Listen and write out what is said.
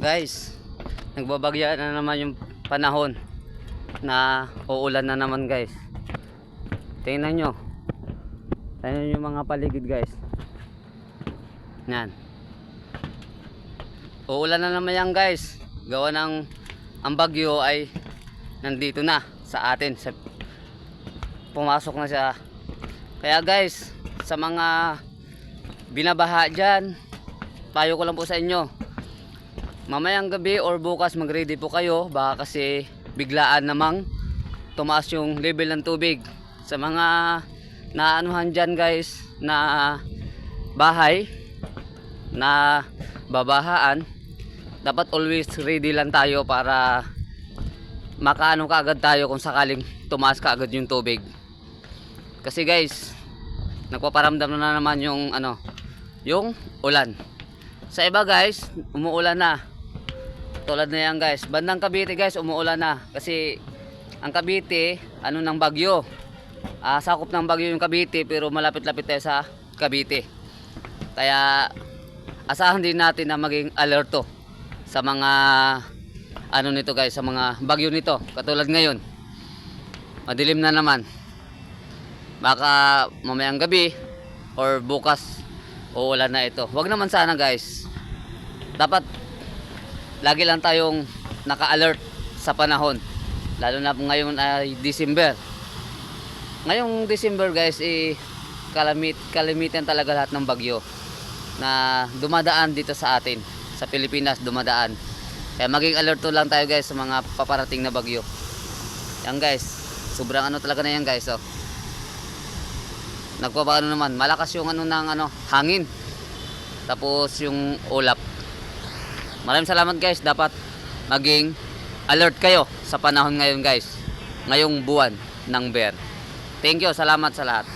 Guys, nagbabagya na naman yung panahon na uulan na naman guys. Tingnan nyo. Tingnan nyo yung mga paligid guys. Yan. Uulan na naman yan guys. Gawa ng ang bagyo ay nandito na sa atin. Pumasok na siya. Kaya guys, sa mga binabaha dyan, payo ko lang po sa inyo, mamayang gabi or bukas mag-ready po kayo. Baka kasi biglaan namang tumaas yung level ng tubig. Sa mga naanuhan dyan guys, na bahay na babahaan, dapat always ready lang tayo para makaano kaagad tayo kung sakaling tumaas kaagad yung tubig. Kasi guys, nagpaparamdam na naman yung yung ulan. Sa iba guys, umuulan na. Tulad na yan guys, bandang Cavite guys, umuulan na. Kasi ang Cavite, ng bagyo. Sakop ng bagyo yung Cavite, pero malapit-lapit tayo sa Cavite. Kaya asahan din natin na maging alerto sa mga nito guys, sa mga bagyo nito. Katulad ngayon, madilim na naman. Baka mamayang gabi or bukas uulan na ito. Wag naman sana guys. Dapat lagi lang tayong naka-alert sa panahon. Lalo na ngayon ay December. Ngayong December guys, kalimitan talaga lahat ng bagyo na dumadaan dito sa atin, sa Pilipinas dumadaan. Kaya maging alerto lang tayo guys sa mga paparating na bagyo. Yan guys, sobrang talaga na yan guys. Nagpapaano naman, malakas yung hangin. Tapos yung ulap. Maraming salamat guys, dapat maging alert kayo sa panahon ngayon guys. Ngayong buwan ng Bear. Thank you, salamat sa lahat.